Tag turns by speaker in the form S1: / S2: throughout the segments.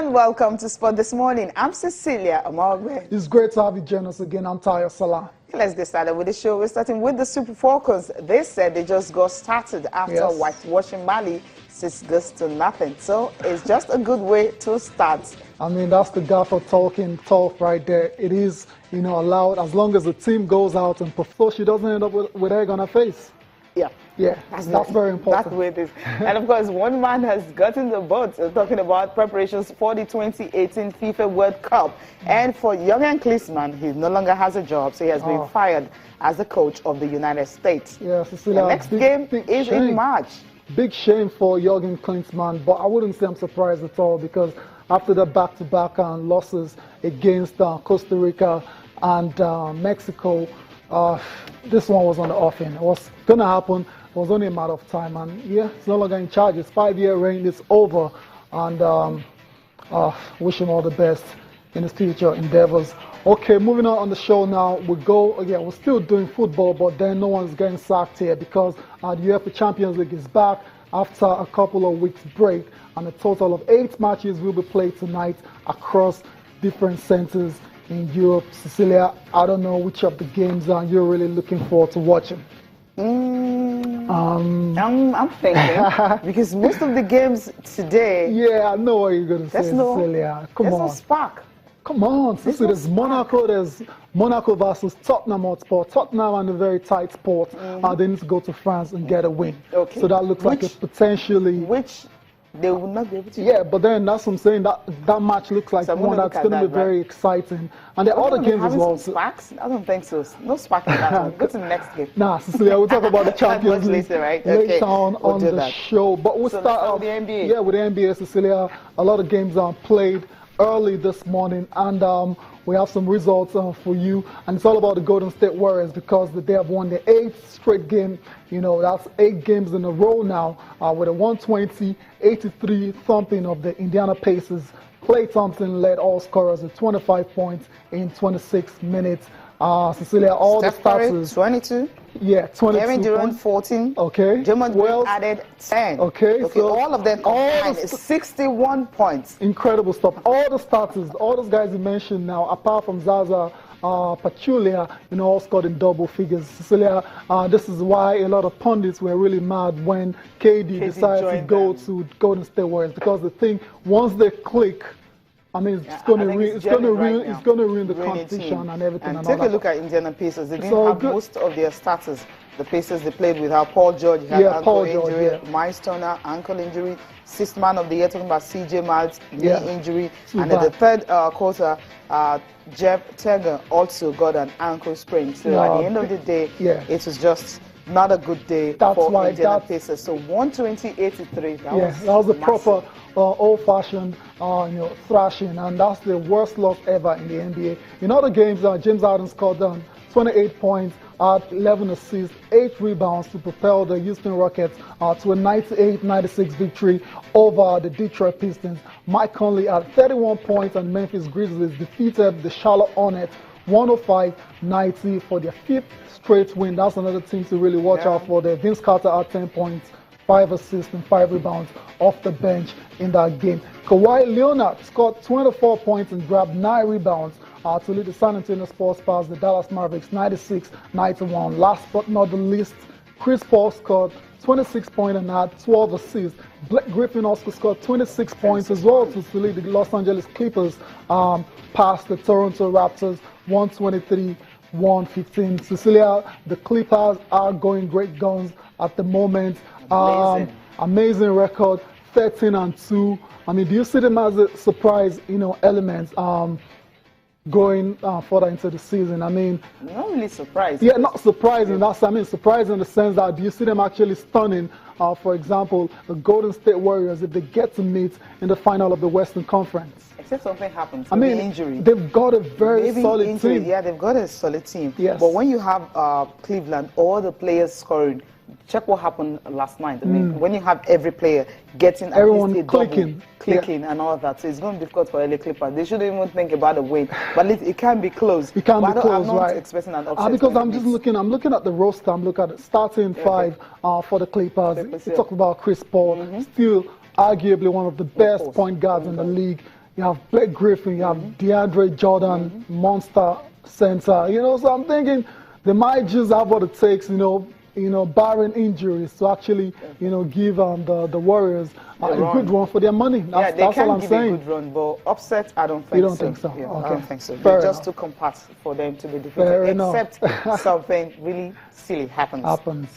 S1: and welcome to Sport This Morning. I'm Cecilia Amagwe.
S2: It's great to have you join us again. I'm Tayo Salah.
S1: Let's get started with the show. We're starting with the Super Falcons. They said they just got started after whitewashing Mali 6-0. So it's just a good way to start.
S2: I mean, that's the gaffer talking tough right there. It is, allowed as long as the team goes out and so she doesn't end up with egg on her face. Yeah, that's very important.
S1: That's the way it is. And of course, one man has gotten the boat. Talking about preparations for the 2018 FIFA World Cup. And for Jürgen Klinsmann, he no longer has a job, so he has been fired as the coach of the United States.
S2: Yeah, Cecilia,
S1: the next game is in March.
S2: Big shame for Jürgen Klinsmann, but I wouldn't say I'm surprised at all because after the back-to-back losses against Costa Rica and Mexico, this one was on the offing. It was going to happen. It was only a matter of time. And yeah, it's no longer in charge. His 5-year reign is over. And wish him all the best in his future endeavors. Okay, moving on the show now. We're still doing football, but then no one's getting sacked here because the UEFA Champions League is back after a couple of weeks break. And a total of 8 matches will be played tonight across different centers in Europe. Cecilia, I don't know which of the games you're really looking forward to watching.
S1: I'm thinking because most of the games today.
S2: Yeah, I know what you're going to say, Cecilia. Come on.
S1: There's no spark.
S2: Come on, Cecilia. There's Monaco. There's Monaco versus Tottenham Hotspur. Tottenham on a very tight spot. They need to go to France and get a win.
S1: Okay.
S2: So that looks like it's potentially.
S1: They will not be able to.
S2: Yeah, but then that's what I'm saying. That match looks like one that's going to be very exciting. And the other games as well.
S1: Sparks? I don't think so. No sparks in that one. Go to the next game.
S2: Nah, Cecilia, we'll talk about the Champions League
S1: later, right?
S2: Later on the show. But we'll start off
S1: with the NBA.
S2: Yeah, with the NBA, Cecilia. A lot of games are played early this morning, and we have some results for you. And it's all about the Golden State Warriors because they have won their 8th straight game. That's 8 games in a row now with a 120-83 thumping of the Indiana Pacers. Klay Thompson led all scorers with 25 points in 26 minutes. Cecilia, all
S1: Steph
S2: the starters.
S1: 22.
S2: Yeah, 22.
S1: Kevin Durant 14.
S2: Okay.
S1: Draymond Green added 10.
S2: Okay.
S1: So all of them combined is 61 points.
S2: Incredible stuff. All the starters, all those guys you mentioned now, apart from Zaza Pachulia, all scored in double figures. Cecilia, this is why a lot of pundits were really mad when KD decided to go to Golden State Warriors because the thing, once they click, I mean, it's going to ruin the competition and everything.
S1: And take a look at Indiana Pacers. They didn't have most of their starters. The Pacers they played with Paul George, had ankle injury, Miles Turner, ankle injury, 6th man of the year, talking about CJ Miles, knee injury. And in the third quarter, Jeff Teger also got an ankle sprain. So at the end of the day, it was just not a good day for Indiana Pacers. So 120-83. That was a
S2: proper old-fashioned thrashing, and that's the worst loss ever in the NBA. In other games, James Harden scored 28 points, 11 assists, 8 rebounds to propel the Houston Rockets to a 98-96 victory over the Detroit Pistons. Mike Conley had 31 points, and Memphis Grizzlies defeated the Charlotte Hornets 105-90 for their 5th straight win. That's another team to really watch out for. There, Vince Carter had 10 points, 5 assists and 5 rebounds off the bench in that game. Kawhi Leonard scored 24 points and grabbed 9 rebounds to lead the San Antonio Spurs past the Dallas Mavericks 96-91. Last but not the least, Chris Paul scored 26 points and had 12 assists. Blake Griffin also scored 26 points as well to lead the Los Angeles Clippers past the Toronto Raptors 123-115. Cecilia, the Clippers are going great guns at the moment. Amazing record, 13-2. I mean, do you see them as a surprise, element going further into the season? I mean,
S1: not really surprised.
S2: Yeah, not surprising. Surprising in the sense that do you see them actually stunning? For example, the Golden State Warriors if they get to meet in the final of the Western Conference.
S1: Except something happens.
S2: I mean,
S1: injury.
S2: They've got a very solid team.
S1: Yeah, they've got a solid team.
S2: Yes.
S1: But when you have Cleveland, all the players scoring. Check what happened last night. I mean, when you have every player getting
S2: everyone clicking
S1: and all that, so it's going to be difficult for LA Clippers. They shouldn't even think about a win, but it can be close.
S2: It can be close,
S1: I'm not
S2: right?
S1: expecting an upset.
S2: Because I'm looking at the roster. I'm looking at the starting 5 for the Clippers. We talked about Chris Paul, still arguably one of the best point guards in the league. you have Blake Griffin, you have DeAndre Jordan, monster center. You know, so I'm thinking they might just have what it takes, barring injuries, to actually, give the Warriors a good run for their money. That's all I'm saying.
S1: A good run, but upset, I don't think so.
S2: You don't think so?
S1: Yeah,
S2: okay.
S1: I don't think so.
S2: Fair
S1: They're
S2: enough.
S1: just too compact for them to be defeated, except something really silly happens.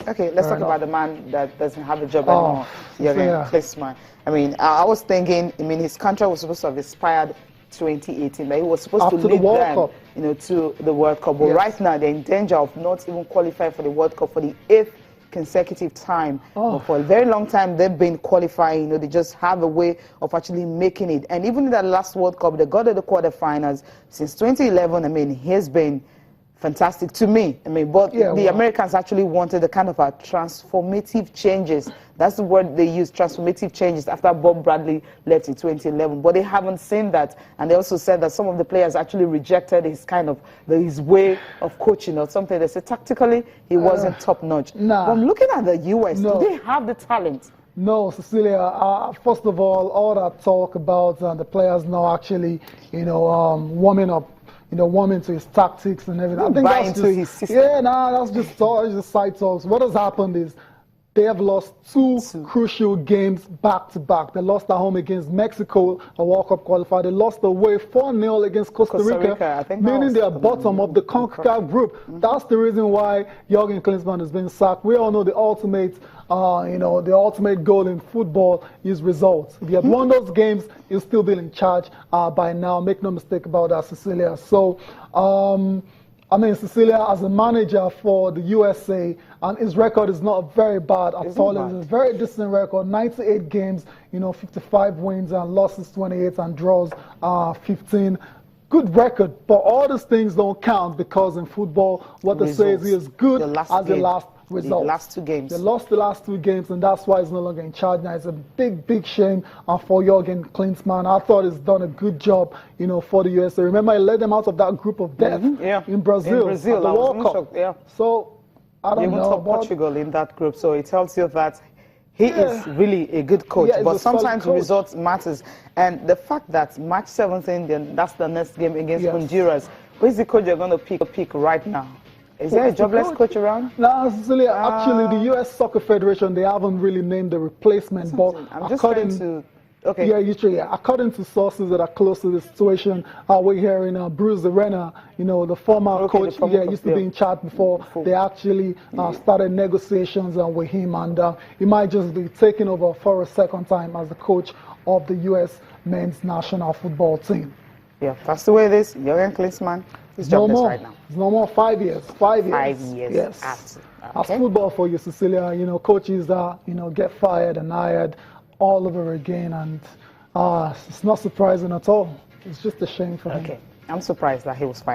S1: Okay, let's talk about the man that doesn't have a job anymore, Jürgen Klinsmann. I mean, I was thinking, his contract was supposed to have expired 2018, but he was supposed to lead them, to the World Cup. But right now, they're in danger of not even qualifying for the World Cup for the 8th consecutive time. But for a very long time, they've been qualifying. They just have a way of actually making it. And even in that last World Cup, they got to the quarterfinals. Since 2011, he's been fantastic to me. But the Americans actually wanted the kind of transformative changes. That's the word they use, transformative changes, after Bob Bradley left in 2011. But they haven't seen that. And they also said that some of the players actually rejected his way of coaching or something. They said tactically, he wasn't top-notch. But I'm looking at the U.S. Do they have the talent?
S2: No, Cecilia. First of all that talk about the players now actually, warming up, warming to his tactics and everything. I think that's just,
S1: his system.
S2: Yeah, that's just side talks. What has happened is they have lost two crucial games back-to-back. They lost at home against Mexico, a World Cup qualifier. They lost away 4-0 against Costa Rica, I think, meaning they're bottom of the CONCACAF group. That's the reason why Jürgen Klinsmann has been sacked. We all know the ultimate goal in football is results. If you had won those games, you'll still be in charge by now. Make no mistake about that, Cecilia. So, Cecilia, as a manager for the USA, and his record is not very bad at all. It's a very decent record. 98 games, 55 wins and losses, 28, and draws 15. Good record, but all these things don't count, because in football, what they say is he is good as the last result.
S1: The last 2 games.
S2: They lost the last 2 games, and that's why he's no longer in charge now. It's a big shame for Jürgen Klinsmann. I thought he's done a good job, for the USA. Remember, he led them out of that group of death in Brazil at the World Cup. So, I don't know.
S1: Even Portugal in that group, so it tells you that he is really a good coach, but sometimes results matters. And the fact that March 17th, that's the next game against Honduras, who is the coach you're going to pick right now? Is there a jobless coach around?
S2: No, Cecilia, actually, the U.S. Soccer Federation, they haven't really named the replacement. But
S1: I'm just trying to... Okay.
S2: According to sources that are close to the situation, we're hearing Bruce Arena, the former coach, used to be in charge before they actually started negotiations with him, and he might just be taking over for a second time as the coach of the U.S. men's national football team.
S1: Yeah, that's the way it is. Jürgen Klinsmann is jobless right now.
S2: It's no more 5 years. 5 years.
S1: 5 years.
S2: Yes.
S1: That's
S2: That's football for you, Cecilia. Coaches get fired and hired all over again, and it's not surprising at all. It's just a shame for him.
S1: I'm surprised that he was fired.